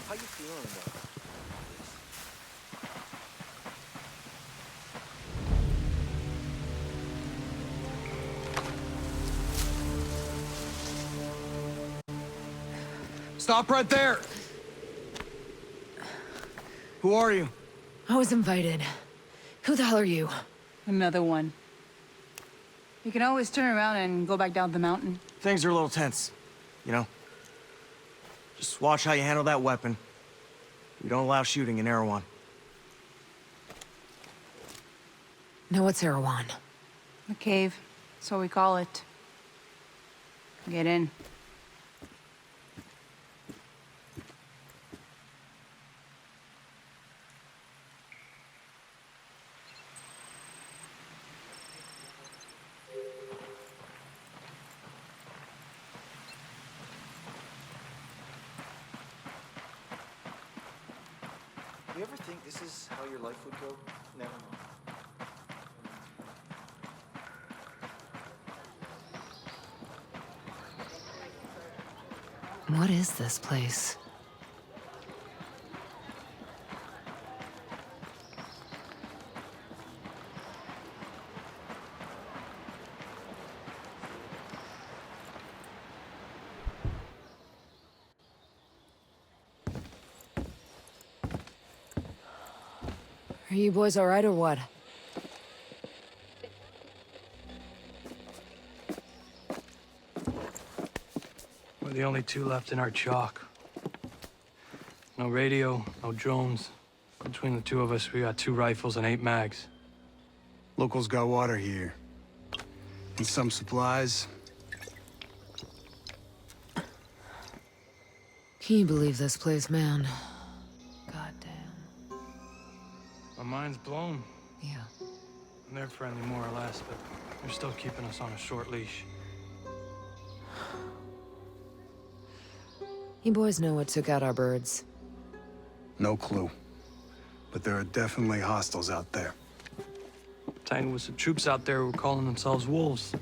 How you feeling about this? Stop right there! Who are you? I was invited. Who the hell are you? Another one. You can always turn around and go back down the mountain. Things are a little tense, you know? Just watch how you handle that weapon. We don't allow shooting in Erewhon. Now what's Erewhon? The cave. That's what we call it. Get in. You ever think this is how your life would go? Never mind. What is this place? Are you boys all right or what? We're the only two left in our chalk. No radio, no drones. Between the two of us, we got 2 rifles and 8 mags. Locals got water here. And some supplies. Can you believe this place, man? Goddamn. My mind's blown. Yeah. And they're friendly more or less, but they're still keeping us on a short leash. You boys know what took out our birds? No clue. But there are definitely hostiles out there. Tiny with some troops out there who were calling themselves wolves.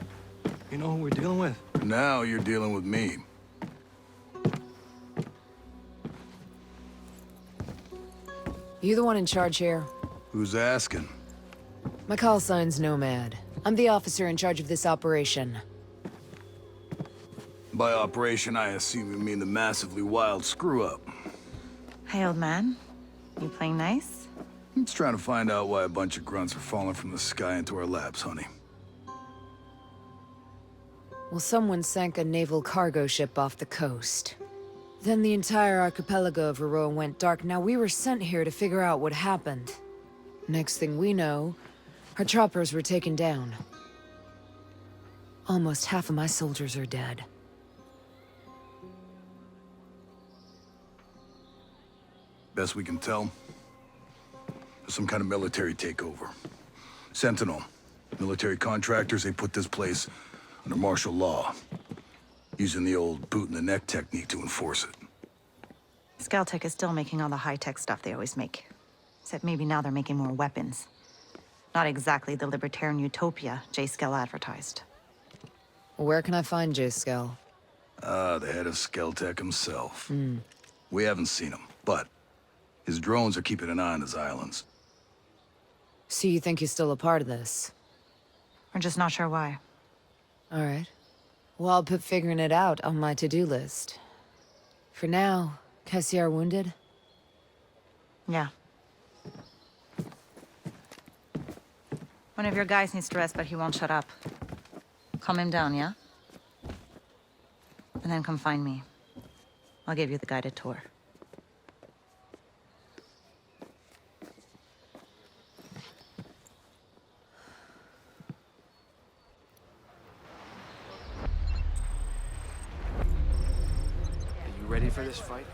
You know who we're dealing with? Now you're dealing with me. You the one in charge here? Who's asking? My call sign's Nomad. I'm the officer in charge of this operation. By operation, I assume you mean the massively wild screw-up. Hey, old man. You playing nice? I'm just trying to find out why a bunch of grunts are falling from the sky into our laps, honey. Well, someone sank a naval cargo ship off the coast. Then the entire archipelago of Aroa went dark. Now we were sent here to figure out what happened. Next thing we know, our choppers were taken down. Almost half of my soldiers are dead. Best we can tell, there's some kind of military takeover. Sentinel, military contractors, they put this place under martial law, using the old boot-in-the-neck technique to enforce it. Skeltech is still making all the high-tech stuff they always make. Except maybe now they're making more weapons. Not exactly the libertarian utopia J. Skell advertised. Where can I find J. Skell? The head of Skeltech himself. We haven't seen him, but his drones are keeping an eye on his islands. So you think he's still a part of this? We're just not sure why. All right. Well, I'll put figuring it out on my to-do list. For now, Cassiar wounded? Yeah. One of your guys needs to rest, but he won't shut up. Calm him down, yeah? And then come find me. I'll give you the guided tour. Are you ready for this fight?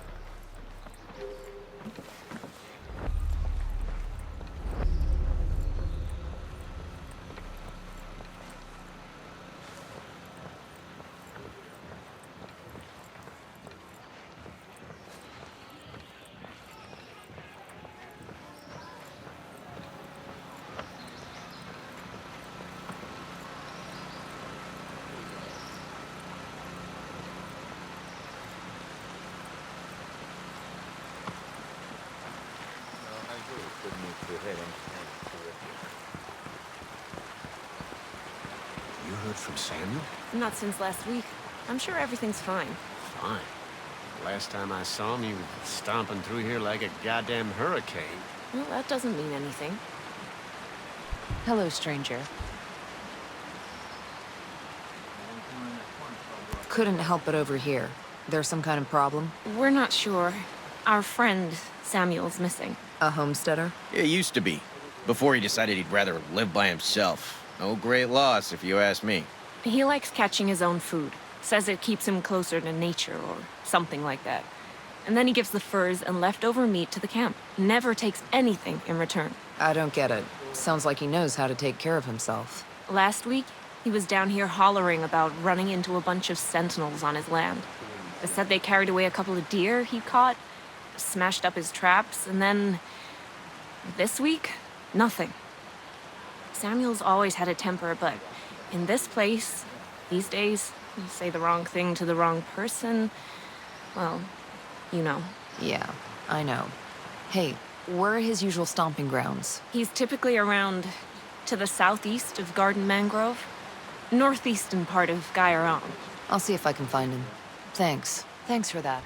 You heard from Samuel? Not since last week. I'm sure everything's fine. Fine. Last time I saw him, he was stomping through here like a goddamn hurricane. Well, that doesn't mean anything. Hello, stranger. Couldn't help but overhear. There's some kind of problem? We're not sure. Our friend, Samuel's missing. A homesteader? It used to be, before he decided he'd rather live by himself. No great loss, if you ask me. He likes catching his own food. Says it keeps him closer to nature or something like that. And then he gives the furs and leftover meat to the camp. Never takes anything in return. I don't get it. Sounds like he knows how to take care of himself. Last week, he was down here hollering about running into a bunch of sentinels on his land. They said they carried away a couple of deer he caught, smashed up his traps, and then... this week, nothing. Samuel's always had a temper, but in this place, these days, you say the wrong thing to the wrong person, well, you know. Yeah, I know. Hey, where are his usual stomping grounds? He's typically around to the southeast of Garden Mangrove, northeastern part of Gaiaron. I'll see if I can find him. Thanks. Thanks for that.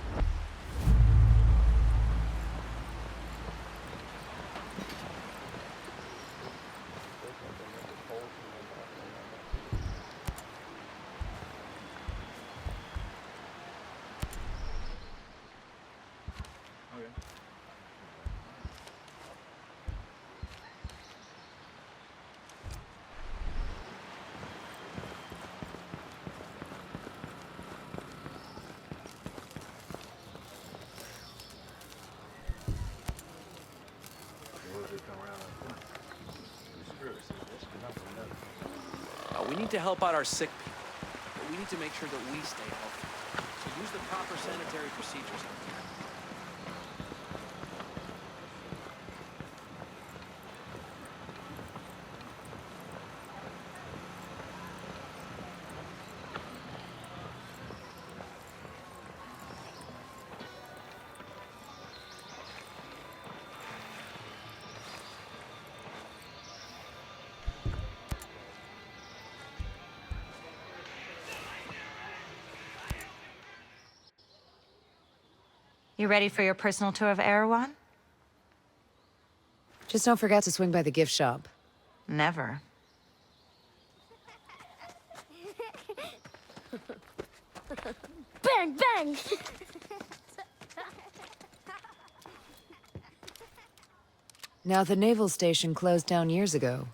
We need to help out our sick people, but we need to make sure that we stay healthy. So use the proper sanitary procedures out here. You ready for your personal tour of Erewhon? Just don't forget to swing by the gift shop. Never. Bang, bang! Now, the naval station closed down years ago.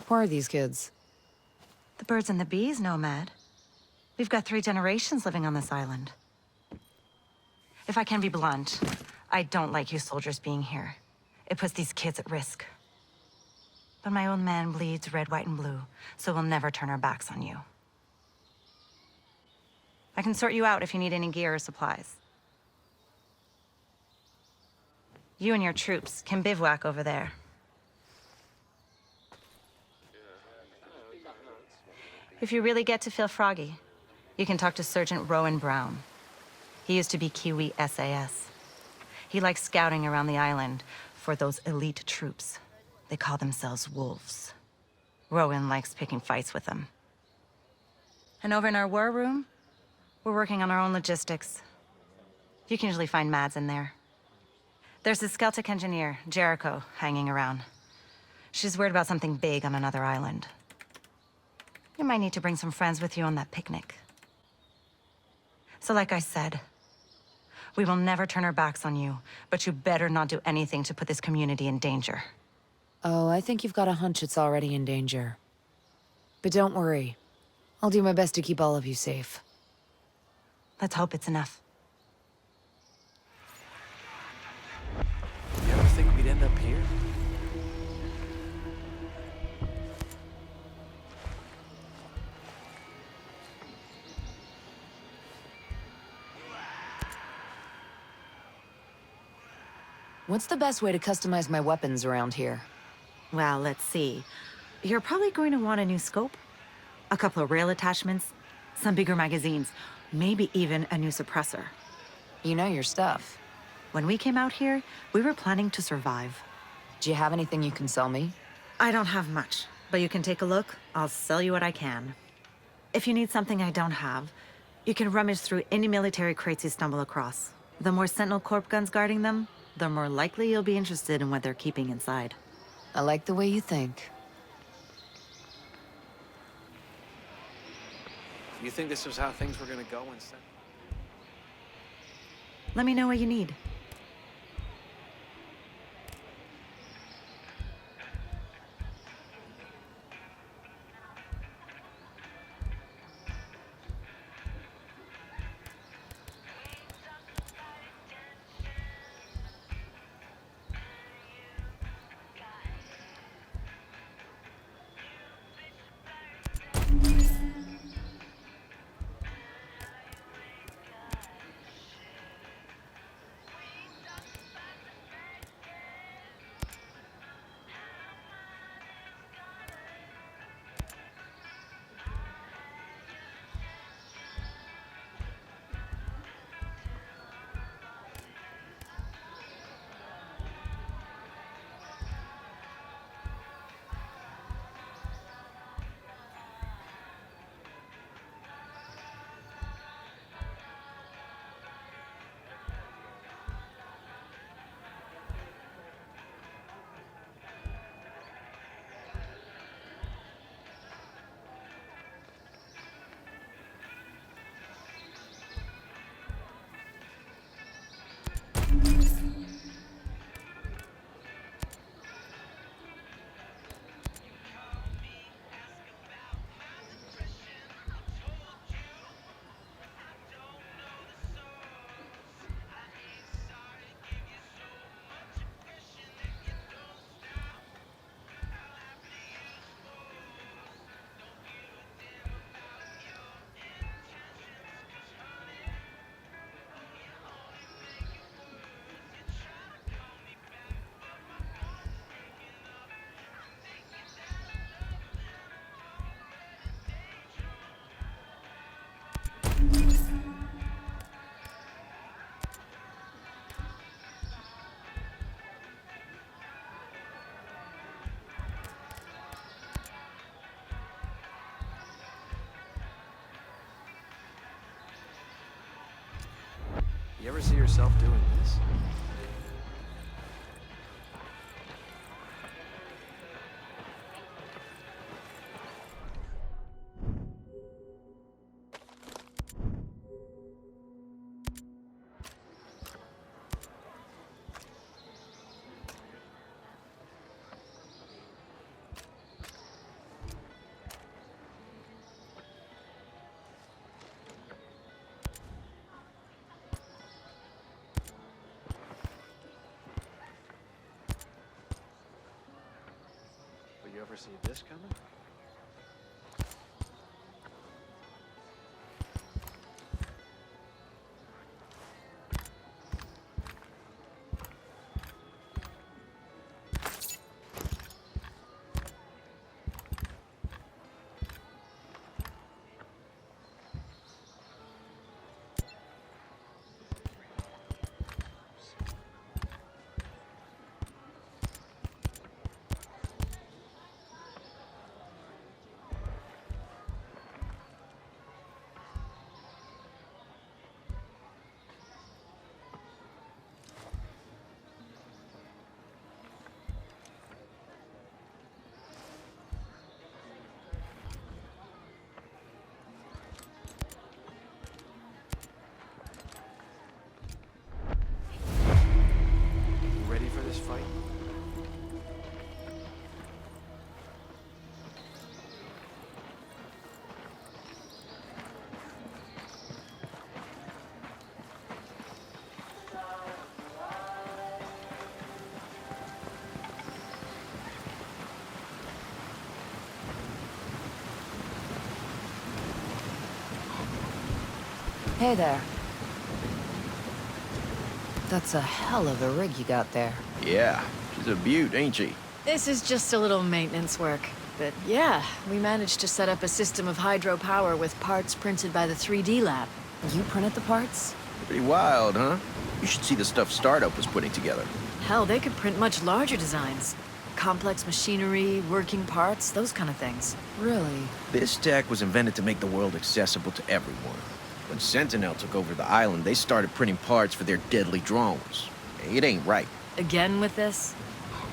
Who are these kids? The birds and the bees, Nomad. We've got 3 generations living on this island. If I can be blunt, I don't like you soldiers being here. It puts these kids at risk. But my old man bleeds red, white, and blue, so we'll never turn our backs on you. I can sort you out if you need any gear or supplies. You and your troops can bivouac over there. If you really get to feel froggy, you can talk to Sergeant Rowan Brown. He used to be Kiwi SAS. He likes scouting around the island for those elite troops. They call themselves wolves. Rowan likes picking fights with them. And over in our war room, we're working on our own logistics. You can usually find Mads in there. There's a Celtic engineer, Jericho, hanging around. She's worried about something big on another island. You might need to bring some friends with you on that picnic. So like I said, we will never turn our backs on you, but you better not do anything to put this community in danger. Oh, I think you've got a hunch it's already in danger. But don't worry. I'll do my best to keep all of you safe. Let's hope it's enough. You ever think we'd end up here? What's the best way to customize my weapons around here? Well, let's see. You're probably going to want a new scope, a couple of rail attachments, some bigger magazines, maybe even a new suppressor. You know your stuff. When we came out here, we were planning to survive. Do you have anything you can sell me? I don't have much, but you can take a look. I'll sell you what I can. If you need something I don't have, you can rummage through any military crates you stumble across. The more Sentinel Corp guns guarding them, the more likely you'll be interested in what they're keeping inside. I like the way you think. You think this was how things were gonna go instead? Let me know what you need. You ever see yourself doing this? You ever see this coming? Fight. Hey there. That's a hell of a rig you got there. Yeah, she's a beaut, ain't she? This is just a little maintenance work. But yeah, we managed to set up a system of hydropower with parts printed by the 3D lab. You printed the parts? Pretty wild, huh? You should see the stuff Startup was putting together. Hell, they could print much larger designs. Complex machinery, working parts, those kind of things. Really? This tech was invented to make the world accessible to everyone. When Sentinel took over the island, they started printing parts for their deadly drones. It ain't right. Again with this?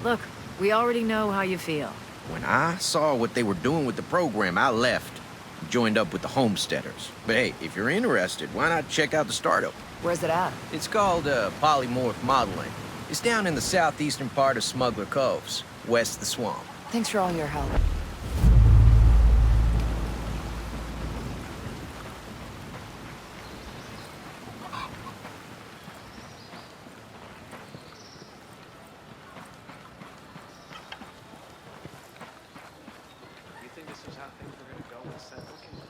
Look, we already know how you feel. When I saw what they were doing with the program, I left. Joined up with the Homesteaders. But hey, if you're interested, why not check out the startup? Where's it at? It's called Polymorph Modeling. It's down in the southeastern part of Smuggler Coves, west of the swamp. Thanks for all your help. You think this is how things were gonna go with Central Kingdom?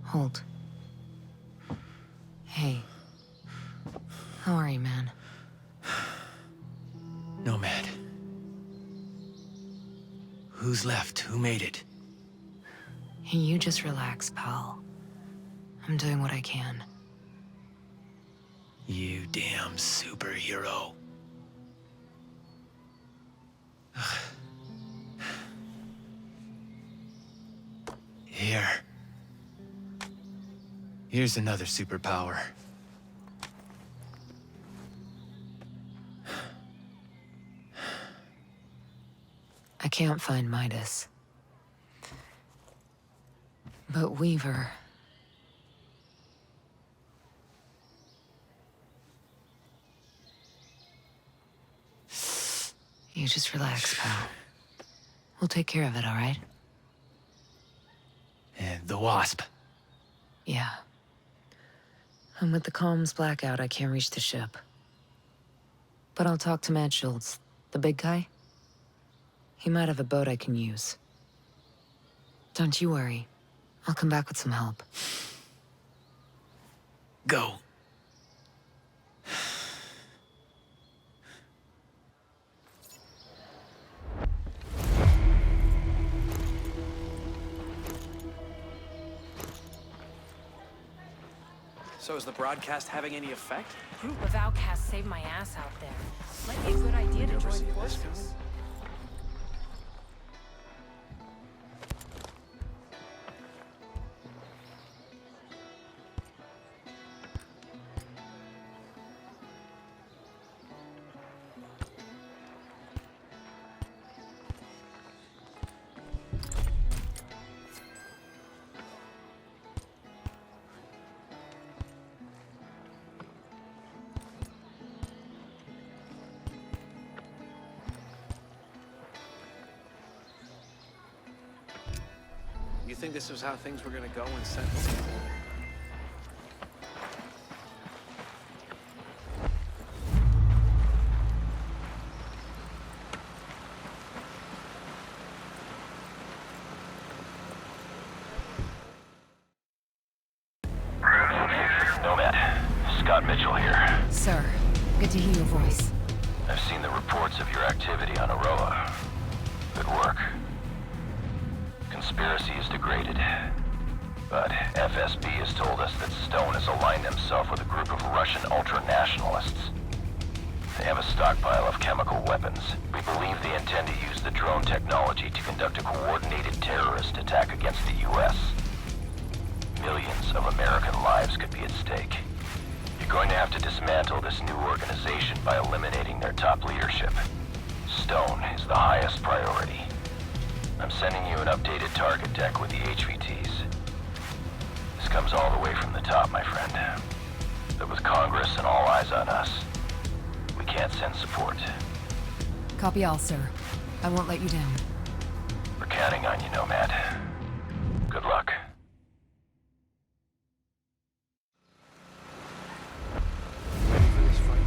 Holt. Hey. How are you, man? Nomad. Who's left? Who made it? Hey, you just relax, pal. I'm doing what I can. You damn superhero. Here. Here's another superpower. I can't find Midas. But Weaver... You just relax, pal. We'll take care of it, all right? And the Wasp. Yeah. And with the comms blackout, I can't reach the ship. But I'll talk to Matt Schultz, the big guy. He might have a boat I can use. Don't you worry. I'll come back with some help. Go. So is the broadcast having any effect? Group of outcasts saved my ass out there. Might be a good idea to Ever join see this forces. coming? You think this was how things were gonna go in Central Kingdom? Nomad, Scott Mitchell here. Sir, good to hear your voice. I've seen the reports of your activity on Aroa. Good work. Conspiracy is degraded. But FSB has told us that Stone has aligned himself with a group of Russian ultra-nationalists. They have a stockpile of chemical weapons. We believe they intend to use the drone technology to conduct a coordinated terrorist attack against the U.S. Millions of American lives could be at stake. You're going to have to dismantle this new organization by eliminating their top leadership. Stone is the highest priority. I'm sending you an updated target deck with the HVTs. This comes all the way from the top, my friend. But with Congress and all eyes on us, we can't send support. Copy all, sir. I won't let you down. We're counting on you, Nomad. Good luck. Ready for this fight?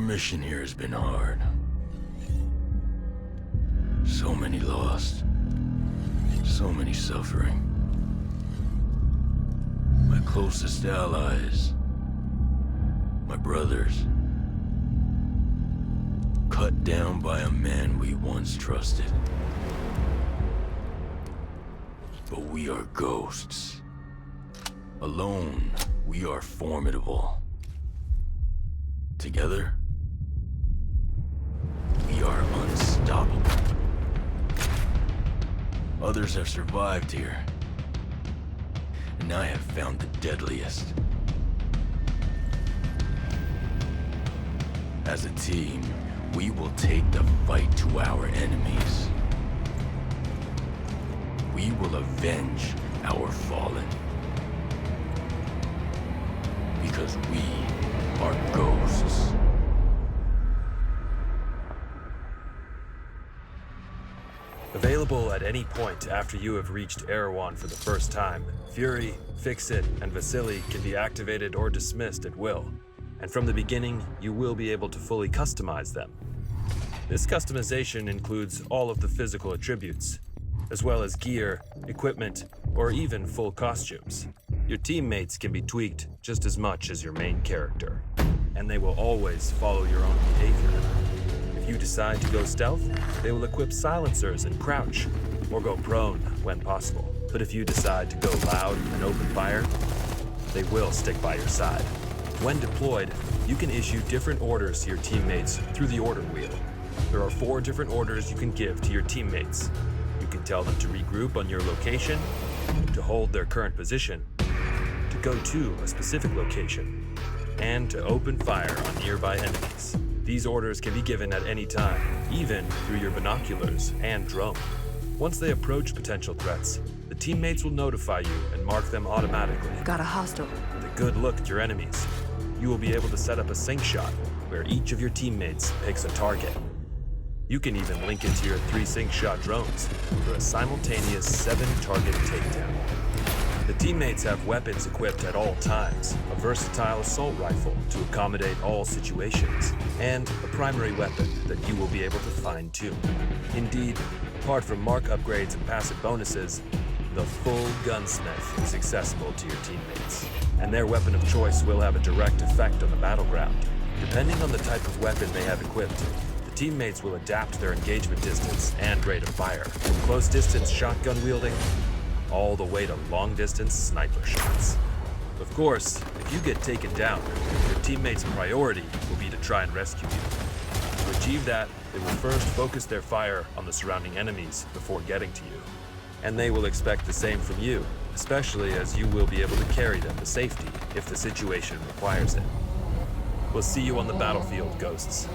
mission here has been hard. So many lost. So many suffering. My closest allies. My brothers. Cut down by a man we once trusted. But we are ghosts. Alone, we are formidable. Together, we are unstoppable. Others have survived here, and I have found the deadliest. As a team, we will take the fight to our enemies. We will avenge our fallen. Because we are ghosts. Available at any point after you have reached Erewhon for the first time, Fury, Fix-It, and Vasily can be activated or dismissed at will. And from the beginning, you will be able to fully customize them. This customization includes all of the physical attributes, as well as gear, equipment, or even full costumes. Your teammates can be tweaked just as much as your main character, and they will always follow your own behavior. If you decide to go stealth, they will equip silencers and crouch, or go prone when possible. But if you decide to go loud and open fire, they will stick by your side. When deployed, you can issue different orders to your teammates through the order wheel. There are 4 different orders you can give to your teammates. You can tell them to regroup on your location, to hold their current position, to go to a specific location, and to open fire on nearby enemies. These orders can be given at any time, even through your binoculars and drone. Once they approach potential threats, the teammates will notify you and mark them automatically. Got a hostile. With a good look at your enemies, you will be able to set up a sync shot where each of your teammates picks a target. You can even link it to your 3 sync shot drones for a simultaneous 7-target takedown. The teammates have weapons equipped at all times, a versatile assault rifle to accommodate all situations, and a primary weapon that you will be able to fine-tune. Indeed, apart from mark upgrades and passive bonuses, the full gunsmith is accessible to your teammates, and their weapon of choice will have a direct effect on the battleground. Depending on the type of weapon they have equipped, the teammates will adapt their engagement distance and rate of fire, from close-distance shotgun wielding all the way to long-distance sniper shots. Of course, if you get taken down, your teammates' priority will be to try and rescue you. To achieve that, they will first focus their fire on the surrounding enemies before getting to you. And they will expect the same from you, especially as you will be able to carry them to safety if the situation requires it. We'll see you on the battlefield, Ghosts.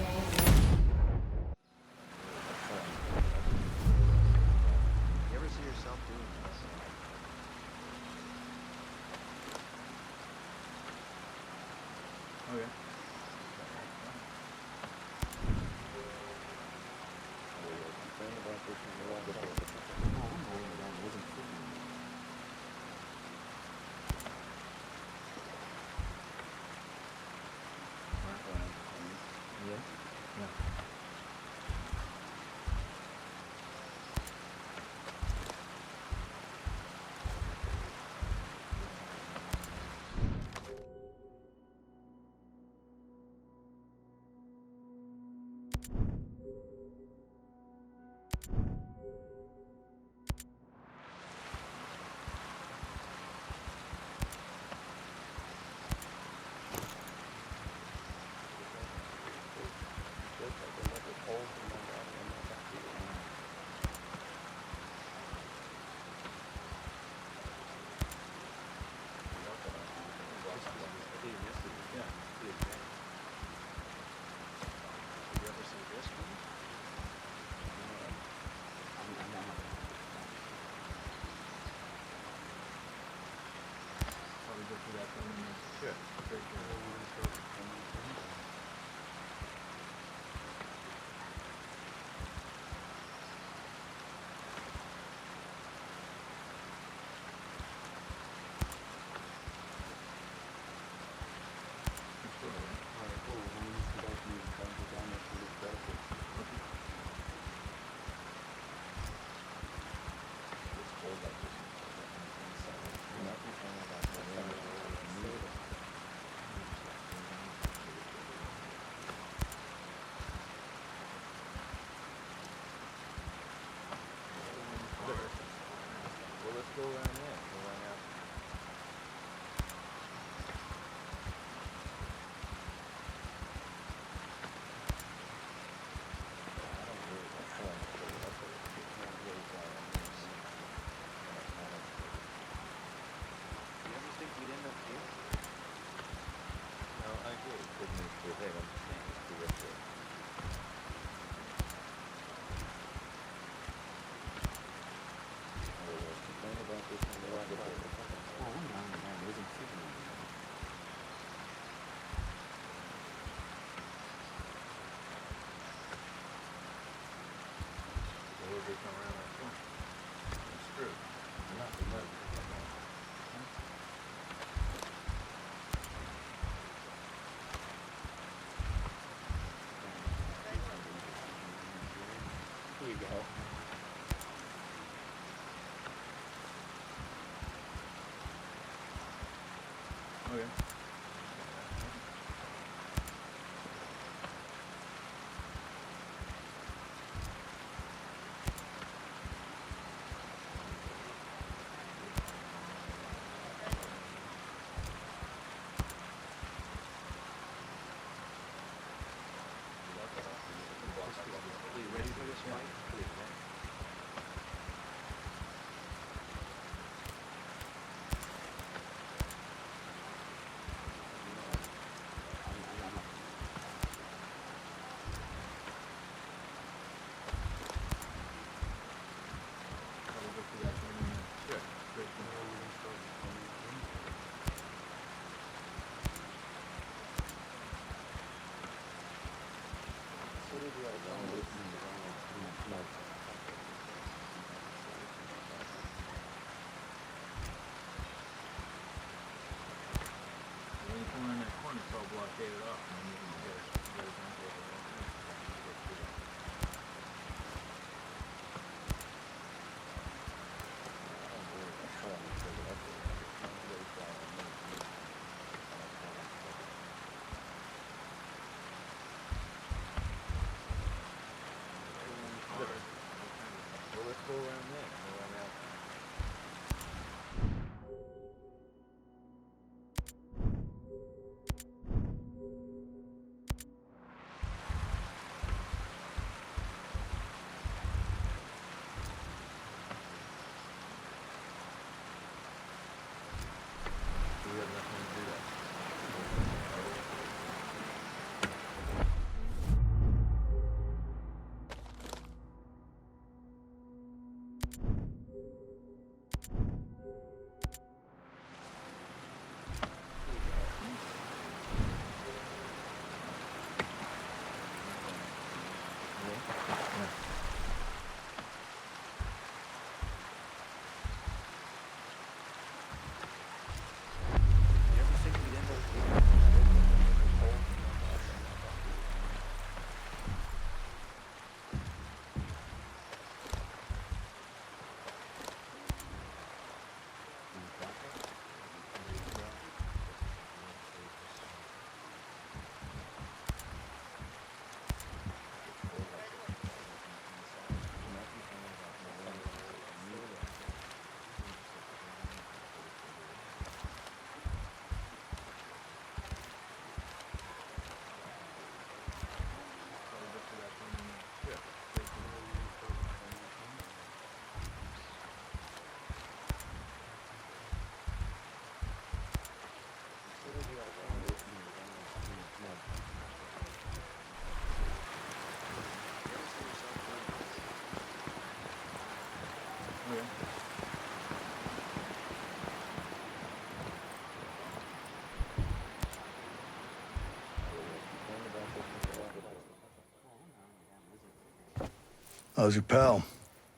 How's your pal?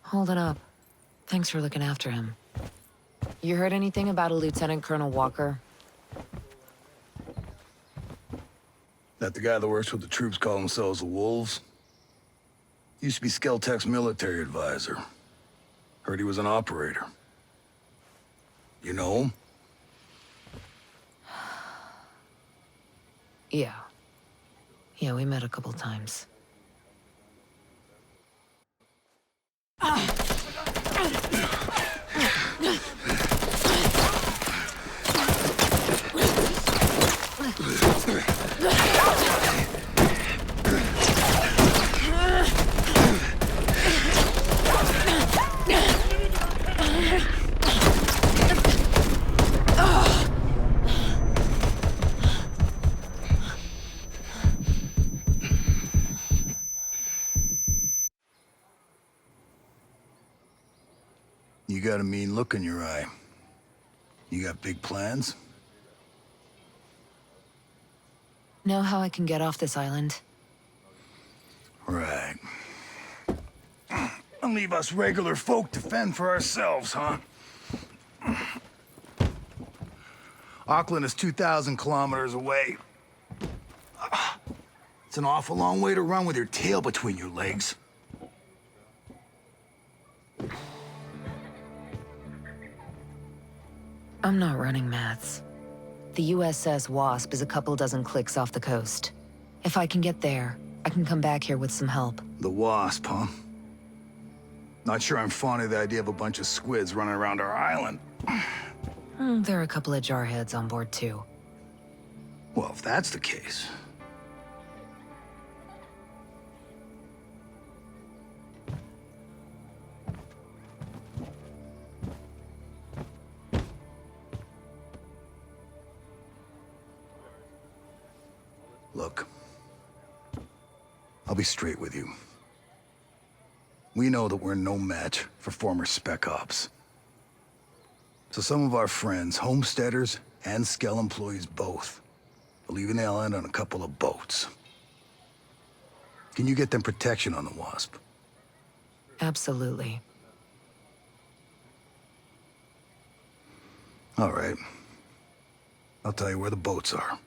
Hold it up. Thanks for looking after him. You heard anything about a Lieutenant Colonel Walker? That the guy that works with the troops call themselves the Wolves? Used to be Skeltech's military advisor. Heard he was an operator. You know him? Yeah. Yeah, we met a couple times. You got a mean look in your eye. You got big plans? Know how I can get off this island? Right. I'm And leave us regular folk to fend for ourselves, huh? Auckland is 2,000 kilometers away. It's an awful long way to run with your tail between your legs. I'm not running, Mads. The USS Wasp is a couple dozen clicks off the coast. If I can get there, I can come back here with some help. The Wasp, huh? Not sure I'm fond of the idea of a bunch of squids running around our island. There are a couple of jarheads on board, too. Well, if that's the case... Look, I'll be straight with you. We know that we're no match for former Spec Ops. So some of our friends, homesteaders and Skell employees both, are leaving the island on a couple of boats. Can you get them protection on the Wasp? Absolutely. All right. I'll tell you where the boats are.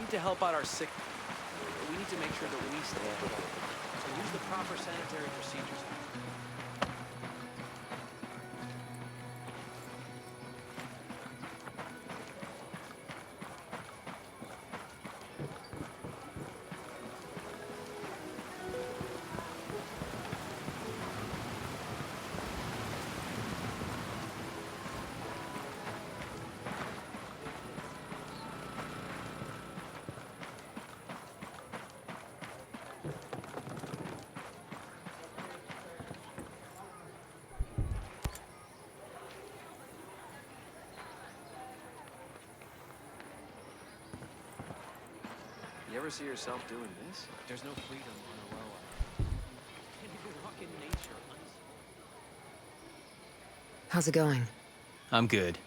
To help out our sick people, we need to make sure that we stay healthy. So use the proper sanitary procedures. You ever see yourself doing this? There's no freedom on Aroa. Can't even walk in nature. How's it going? I'm good.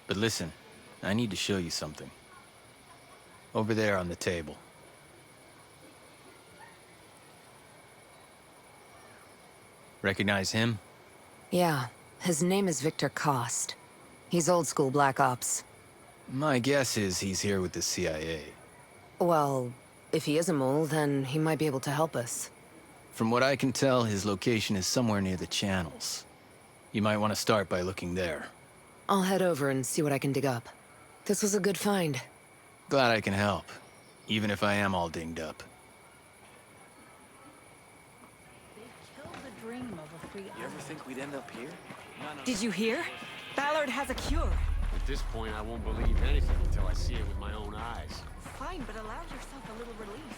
But listen, I need to show you something. Over there on the table. Recognize him? Yeah, his name is Victor Cost. He's old school Black Ops. My guess is he's here with the CIA. Well, if he is a mole, then he might be able to help us. From what I can tell, his location is somewhere near the channels. You might want to start by looking there. I'll head over and see what I can dig up. This was a good find. Glad I can help, even if I am all dinged up. You ever think we'd end up here? Did you hear? Ballard has a cure. At this point, I won't believe anything until I see it with my own eyes. Fine, but allow yourself a little relief.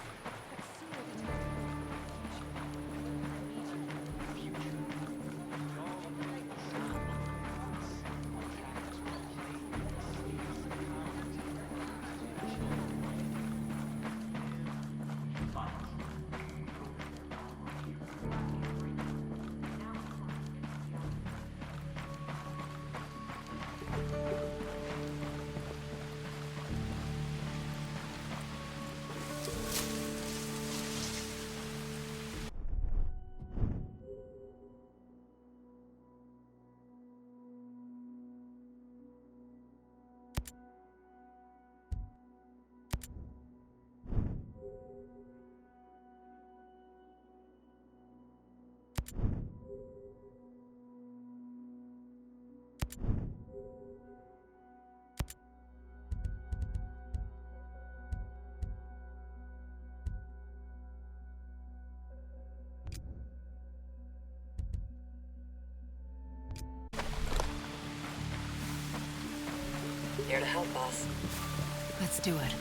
Here to help, boss. Let's do it.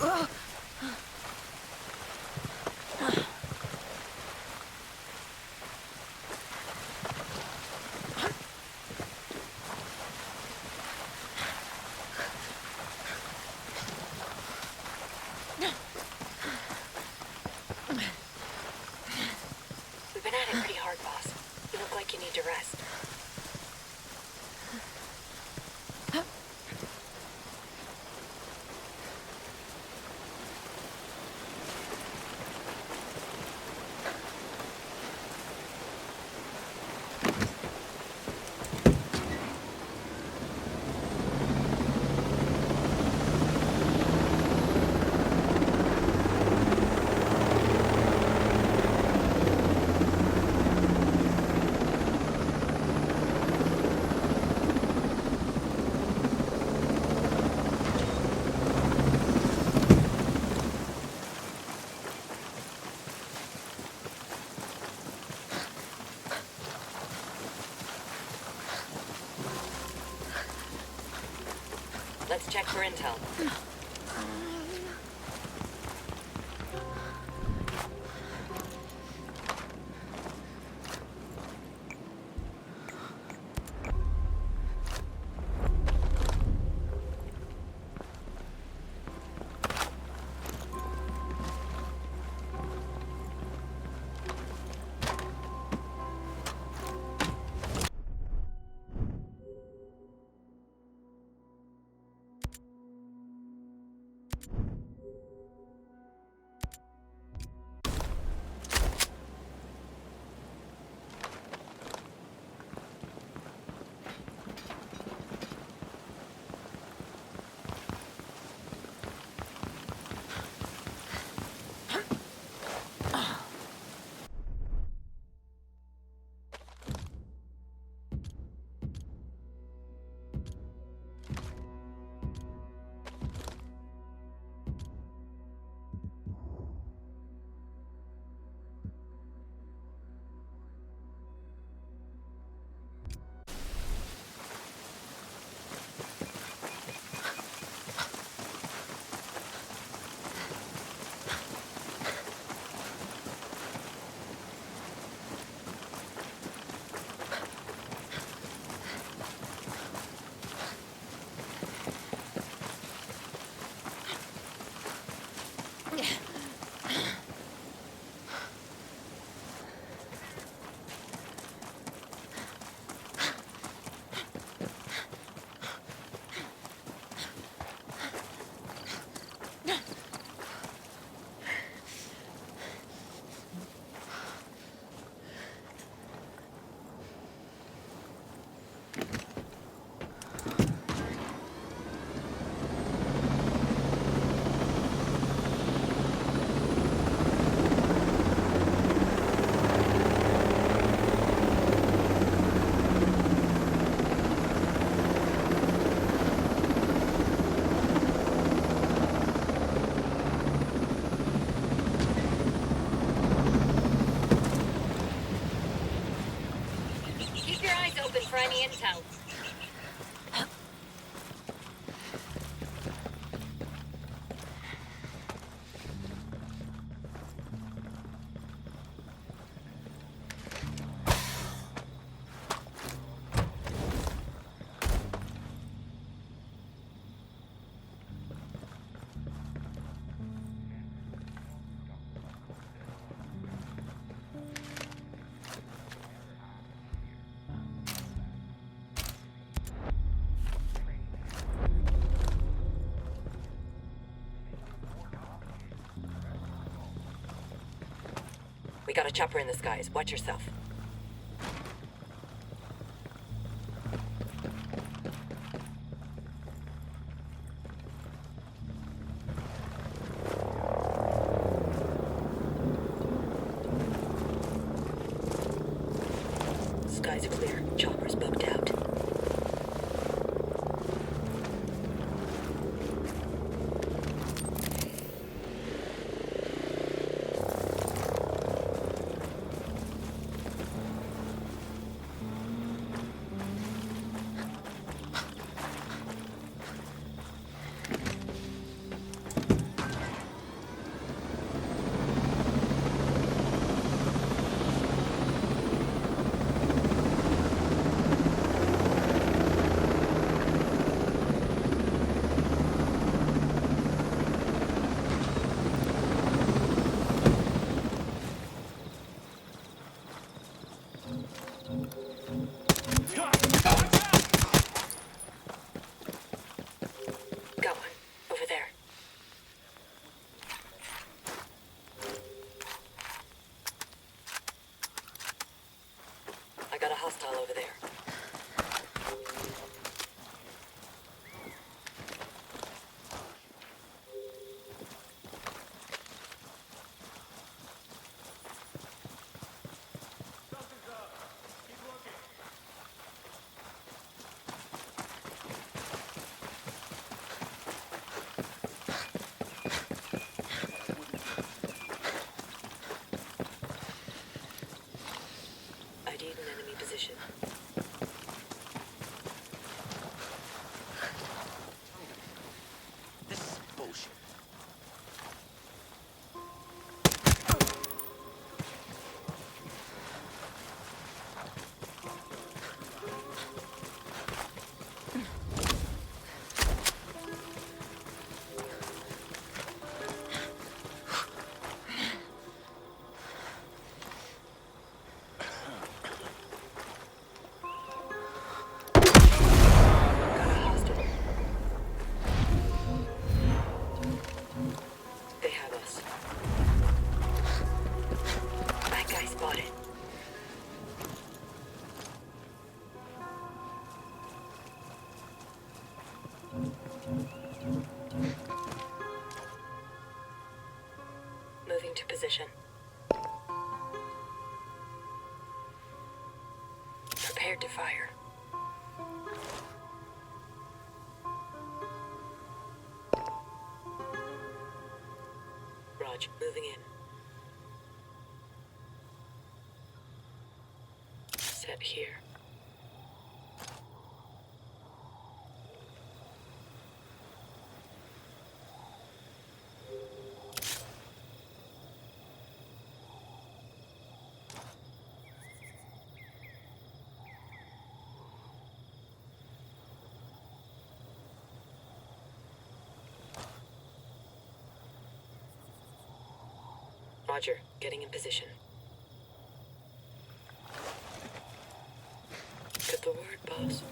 We've been at it pretty hard, boss. You look like you need to rest. Let's check for intel. For any intel. We got a chopper in the skies. Watch yourself. Skies are clear. Chopper's booked out. Moving to position. Prepared to fire. Roger, moving in. Set here. Roger, getting in position. Get the word, boss.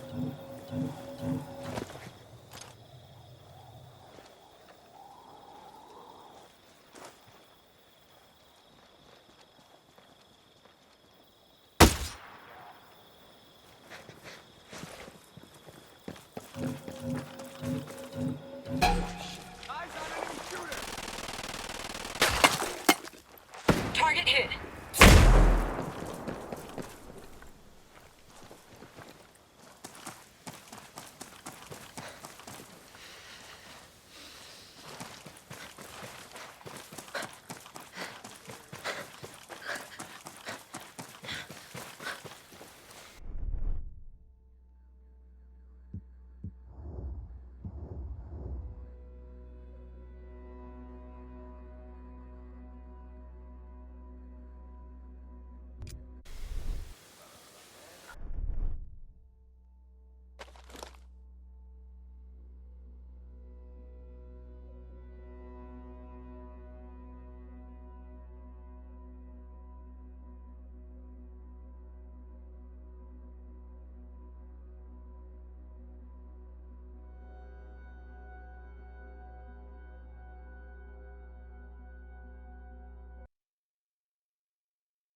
Target hit.